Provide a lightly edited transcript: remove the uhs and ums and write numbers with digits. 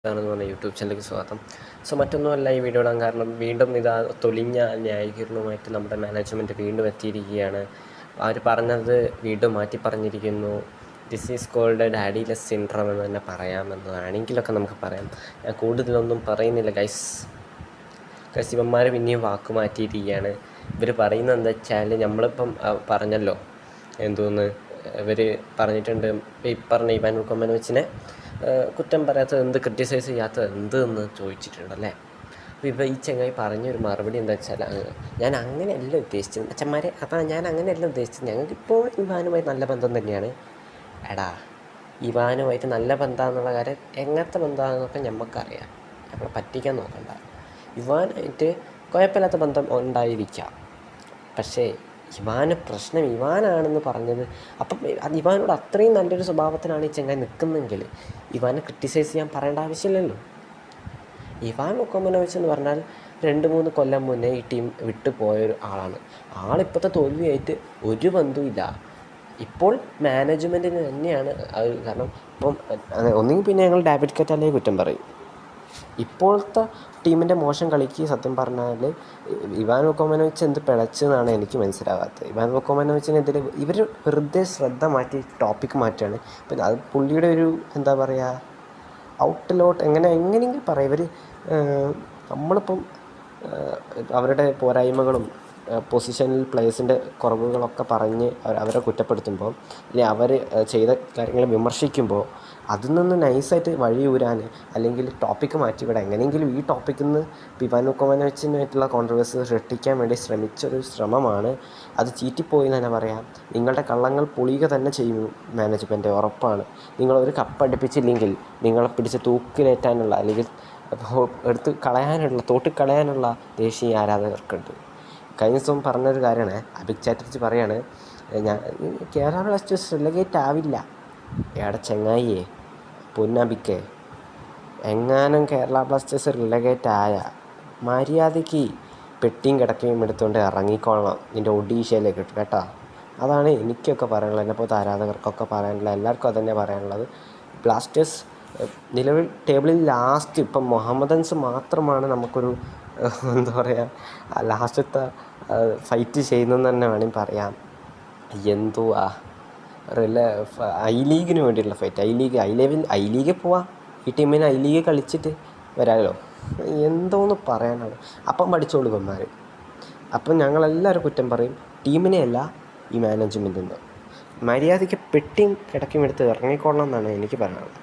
ണെന്ന് പറഞ്ഞ യൂട്യൂബ് ചാനലിലേക്ക് സ്വാഗതം. മറ്റൊന്നുമല്ല ഈ വീഡിയോ ഇടാൻ കാരണം വീണ്ടും തൊലിഞ്ഞ ന്യായീകരണവുമായിട്ട് നമ്മുടെ മാനേജ്മെൻറ്റ് വീണ്ടും എത്തിയിരിക്കുകയാണ്. അവർ പറഞ്ഞത് വീണ്ടും മാറ്റി പറഞ്ഞിരിക്കുന്നു. This is called daddyless syndrome എന്ന് തന്നെ പറയാമെന്ന് വേണമെങ്കിലൊക്കെ നമുക്ക് പറയാം. ഞാൻ കൂടുതലൊന്നും പറയുന്നില്ല ഗൈസ്. ഇവന്മാർ പിന്നെയും വാക്ക് മാറ്റിയിരിക്കുകയാണ്. ഇവർ പറയുന്നത് എന്താ വെച്ചാൽ നമ്മളിപ്പം പറഞ്ഞല്ലോ എന്തോന്ന് ഇവർ പറഞ്ഞിട്ടുണ്ട്. ഈ പറഞ്ഞ ഇവാൻ വുക്കോമനോവിച്ചിനെ കുറ്റം പറയാത്തത് എന്ത്, ക്രിറ്റിസൈസ് ചെയ്യാത്തത് എന്ത് എന്ന് ചോദിച്ചിട്ടുണ്ടല്ലേ. അപ്പോൾ ഈ ചങ്ങായി പറഞ്ഞൊരു മറുപടി എന്താ വെച്ചാൽ, ഞാൻ അങ്ങനെയല്ല ഉദ്ദേശിച്ചത് അച്ഛന്മാരെ, അപ്പോൾ ഞാൻ അങ്ങനെയല്ല ഉദ്ദേശിച്ചത്, ഞങ്ങൾക്കിപ്പോൾ ഇവാനുമായി നല്ല ബന്ധം തന്നെയാണ്. എടാ, ഇവാനുമായിട്ട് നല്ല ബന്ധമാണെന്നുള്ള കാര്യം എങ്ങനത്തെ ബന്ധമാണെന്നൊക്കെ ഞമ്മക്കറിയാം. നമ്മളെ പറ്റിക്കാൻ നോക്കണ്ട. ഇവാനായിട്ട് കുഴപ്പമില്ലാത്ത ബന്ധം ഉണ്ടായിരിക്കാം. പക്ഷേ ഇവാന് പ്രശ്നം ഇവാനാണെന്ന് പറഞ്ഞത്, അപ്പം അത് ഇവാനോട് അത്രയും നല്ലൊരു സ്വഭാവത്തിനാണ് ഈ ചെങ്ങായി നിൽക്കുന്നതെങ്കിൽ ഇവാനെ ക്രിറ്റിസൈസ് ചെയ്യാൻ പറയേണ്ട ആവശ്യമില്ലല്ലോ. ഇവാൻ വുക്കോമനോവിച്ച് എന്ന് പറഞ്ഞാൽ 2-3 കൊല്ലം മുന്നേ ഈ ടീം വിട്ടു പോയൊരു ആളാണ്. ആളിപ്പോഴത്തെ തോൽവിയായിട്ട് ഒരു ബന്ധവുമില്ല. ഇപ്പോൾ മാനേജ്മെൻറ്റിന് തന്നെയാണ് അത്. കാരണം ഇപ്പം ഒന്നെങ്കിൽ പിന്നെ ഞങ്ങൾ ഡേവിഡ് കറ്റാലയെ കുറ്റം പറയും. ഇപ്പോഴത്തെ ടീമിൻ്റെ മോശം കളിക്ക് സത്യം പറഞ്ഞാൽ ഇവാൻ വുക്കോമനോവിച്ച് എന്ത് പിഴച്ചെന്നാണ് എനിക്ക് മനസ്സിലാകാത്തത്. ഇവാൻ വുക്കോമനോവിച്ചിനെതിരെ ഇവർ വെറുതെ ശ്രദ്ധ മാറ്റി ടോപ്പിക്ക് മാറ്റുകയാണ്. പിന്നെ അത് പുള്ളിയുടെ ഒരു എന്താ പറയുക, ഔട്ടിലോട്ട് എങ്ങനെയെങ്കിലും പറയാം. ഇവർ നമ്മളിപ്പം അവരുടെ പോരായ്മകളും പൊസിഷനിൽ പ്ലേയേഴ്സിൻ്റെ കുറവുകളൊക്കെ പറഞ്ഞ് അവരെ കുറ്റപ്പെടുത്തുമ്പോൾ, അല്ലെങ്കിൽ അവർ ചെയ്ത കാര്യങ്ങൾ വിമർശിക്കുമ്പോൾ അതിൽ നിന്ന് നൈസായിട്ട് വഴിയൂരാൻ അല്ലെങ്കിൽ ടോപ്പിക്ക് മാറ്റിവിടാൻ എങ്ങനെയെങ്കിലും ഈ ടോപ്പിക്കിൽ നിന്ന് ഇവാൻ വുക്കോമനോവിച്ചിനായിട്ടുള്ള കോൺട്രവേഴ്സി സൃഷ്ടിക്കാൻ വേണ്ടി ശ്രമിച്ചൊരു ശ്രമമാണ്. അത് ചീറ്റിപ്പോയി എന്ന് തന്നെ പറയാം. നിങ്ങളുടെ കള്ളങ്ങൾ പൊളിയുക തന്നെ ചെയ്യും മാനേജ്മെൻറ്റ്, ഉറപ്പാണ്. നിങ്ങളൊരു കപ്പടുപ്പിച്ചില്ലെങ്കിൽ നിങ്ങളെ പിടിച്ച് തൂക്കിലേറ്റാനുള്ള അല്ലെങ്കിൽ എടുത്ത് കളയാനുള്ള, തോട്ടിക്കളയാനുള്ള ദേഷ്യം ആരാധകർക്കുണ്ട്. കഴിഞ്ഞ ദിവസം പറഞ്ഞൊരു കാര്യമാണ്, അഭിക് ചാറ്റർജി പറയാണ്, കേരള ബ്ലാസ്റ്റേഴ്സ് റിലഗേറ്റ് ആവില്ല. എവിടെ ചെങ്ങായിയെ, പൊന്നഭിക്കേ, എങ്ങാനും കേരള ബ്ലാസ്റ്റേഴ്സ് റിലഗേറ്റ് ആയ മര്യാദയ്ക്ക് പെട്ടിയും കിടക്കയും എടുത്തുകൊണ്ട് ഇറങ്ങിക്കൊള്ളണം നിൻ്റെ ഒഡീഷയിലേക്ക് കേട്ടോ. അതാണ് എനിക്കൊക്കെ പറയാനുള്ളത്. എന്നെപ്പോലത്തെ ആരാധകർക്കൊക്കെ പറയാനുള്ളത്. എല്ലാവർക്കും അതുതന്നെ പറയാനുള്ളത്. ബ്ലാസ്റ്റേഴ്സ് നിലവിൽ ടേബിളിൽ ലാസ്റ്റ് ഇപ്പം മുഹമ്മദൻസ് മാത്രമാണ് നമുക്കൊരു എന്താ പറയുക, ലാസ്റ്റത്തെ ഫൈറ്റ് ചെയ്യുന്നതെന്ന് തന്നെ വേണമെങ്കിൽ പറയാം. എന്തുവാ ഐ ലീഗിന് വേണ്ടിയിട്ടുള്ള ഫൈറ്റ്, ഐ ലീഗ് പോവാം. ഈ ടീമിന് ഐ ലീഗ് കളിച്ചിട്ട് വരാമല്ലോ. എന്തോന്ന് പറയാനാണ്. അപ്പം പഠിച്ചോളൂ ഇവന്മാർ. അപ്പം ഞങ്ങളെല്ലാവരും കുറ്റം പറയും, ടീമിനെയല്ല ഈ മാനേജ്മെൻറ്റിൻ്റെ. മര്യാദയ്ക്ക് പെട്ടിയും കിടക്കയും എടുത്ത് ഇറങ്ങിക്കൊള്ളണം എന്നാണ് എനിക്ക് പറയാനുള്ളത്.